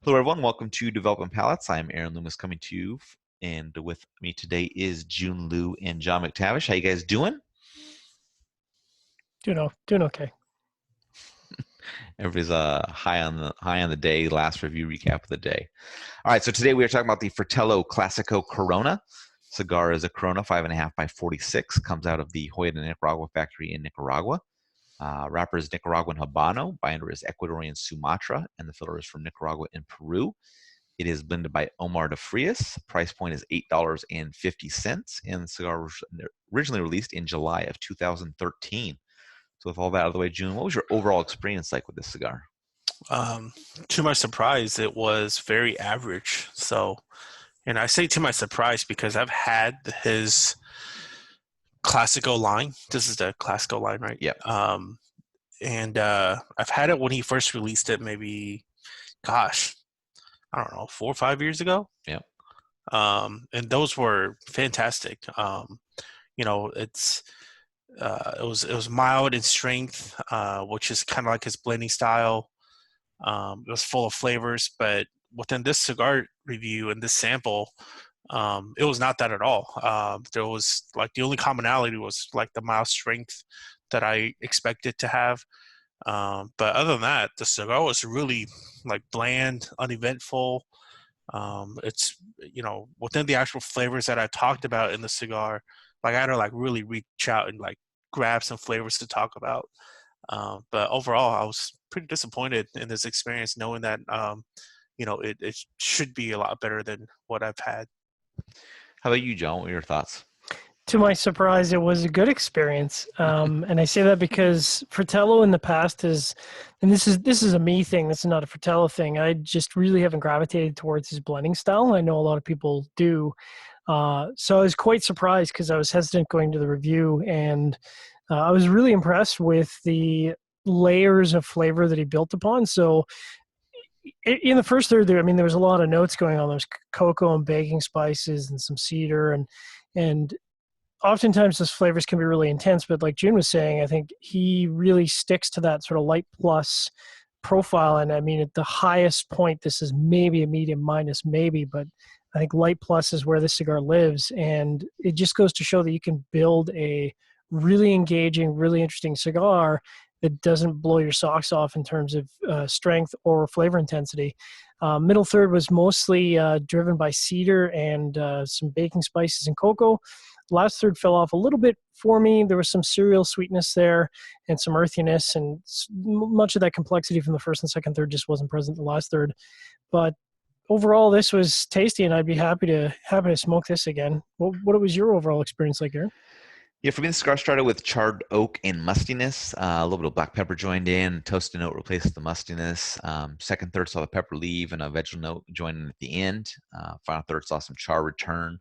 Hello, everyone. Welcome to Developing Palates. I'm Aaron Loomis coming to you, and with me today is Jiunn Liu and John McTavish. How you guys doing? Doing okay. Everybody's high on the day. Last review recap of the day. All right, so today we are talking about the Fratello Classico Corona. Cigar is a Corona 5.5 by 46. Comes out of the Hoya de Nicaragua factory in Nicaragua. Wrapper is Nicaraguan Habano. Binder is Ecuadorian Sumatra, and the filler is from Nicaragua and Peru. It is blended by Omar de Frias. Price point is $8.50, and the cigar was originally released in July of 2013. So with all that out of the way, June, what was your overall experience like with this cigar? Um, to my surprise, it was very average. And I say to my surprise because I've had his Classico line. This is the Classico line, right? Yep. And I've had it when he first released it, maybe, gosh, I don't know, 4 or 5 years ago. Yep. And those were fantastic. It's it was mild in strength, which is kind of like his blending style. It was full of flavors, but within this cigar review and this sample, it was not that at all. There was like the only commonality was like the mild strength that I expected to have. But other than that, the cigar was really like bland, uneventful. It's within the actual flavors that I talked about in the cigar, like I had to like really reach out and like grab some flavors to talk about. But overall, I was pretty disappointed in this experience, knowing that it should be a lot better than what I've had. How about you, John? What were your thoughts? To my surprise, it was a good experience, and I say that because Fratello in the past is, and this is a me thing. This is not a Fratello thing. I just really haven't gravitated towards his blending style. I know a lot of people do, so I was quite surprised because I was hesitant going to the review, and I was really impressed with the layers of flavor that he built upon. So in the first third there, I mean, there was a lot of notes going on. There's cocoa and baking spices and some cedar, and oftentimes those flavors can be really intense. But like June was saying, I think he really sticks to that sort of light plus profile. And I mean, at the highest point, this is maybe a medium minus, maybe, but I think light plus is where this cigar lives. And it just goes to show that you can build a really engaging, really interesting cigar that doesn't blow your socks off in terms of strength or flavor intensity. Middle third was mostly driven by cedar and some baking spices and cocoa. Last third fell off a little bit for me. There was some cereal sweetness there and some earthiness, and much of that complexity from the first and second third just wasn't present in the last third. But overall, this was tasty, and I'd be happy to smoke this again. What was your overall experience like, Aaron? Yeah, for me, the cigar started with charred oak and mustiness. A little bit of black pepper joined in. Toasted note replaced the mustiness. Second third saw the pepper leave and a vegetable note join in at the end. Final third saw some char return.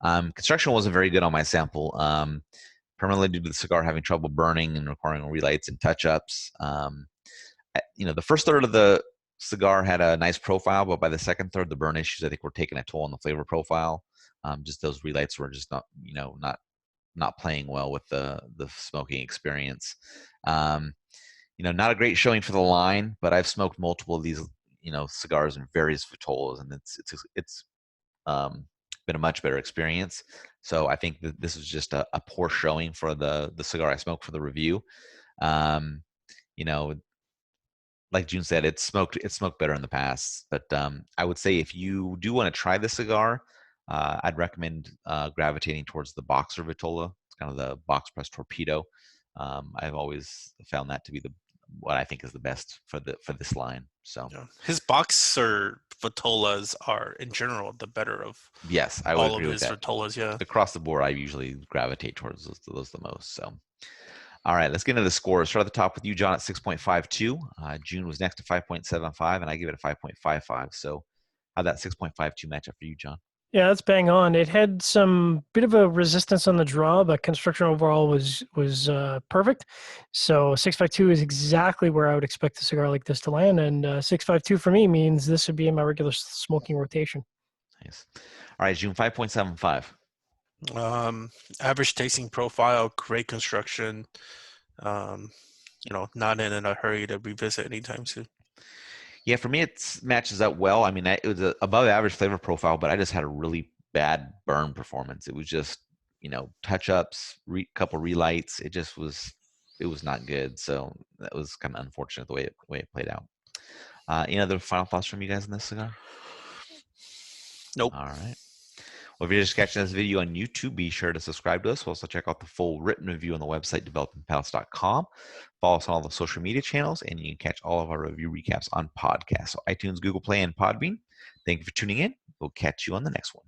Construction wasn't very good on my sample, primarily due to the cigar having trouble burning and requiring relights and touch-ups. The first third of the cigar had a nice profile, but by the second third, the burn issues I think were taking a toll on the flavor profile. Just those relights were just not playing well with the smoking experience. Not a great showing for the line, but I've smoked multiple of these cigars in various vitolas, and it's been a much better experience. So I think that this was just a poor showing for the cigar I smoked for the review. Um, you know, like June said, it's smoked better in the past. But I would say if you do want to try the cigar, I'd recommend gravitating towards the Boxer Vitola. It's kind of the box press torpedo. I've always found that to be the what I think is the best for this line. So Yeah. His boxer vitolas are, in general, the better of yes, I would all of agree with his that. vitolas. Yeah. Across the board, I usually gravitate towards those the most. So, all right, let's get into the scores. Start at the top with you, John, at 6.52. June was next to 5.75, and I give it a 5.55. So, how'd that 6.52 match up for you, John? Yeah, that's bang on. It had some bit of a resistance on the draw, but construction overall was perfect. So 652 is exactly where I would expect a cigar like this to land, and 652 for me means this would be in my regular smoking rotation. Nice. All right, June, 5.75. Um, Average tasting profile, great construction. Um, Not in a hurry to revisit anytime soon. Yeah, for me, it matches up well. I mean, it was a above average flavor profile, but I just had a really bad burn performance. It was just, touch ups, couple relights. It was not good. So that was kind of unfortunate the way it played out. Any other final thoughts from you guys on this cigar? Nope. All right. Well, if you're just catching this video on YouTube, be sure to subscribe to us. We'll also check out the full written review on the website, developingpalates.com. Follow us on all the social media channels, and you can catch all of our review recaps on podcasts. So iTunes, Google Play, and Podbean. Thank you for tuning in. We'll catch you on the next one.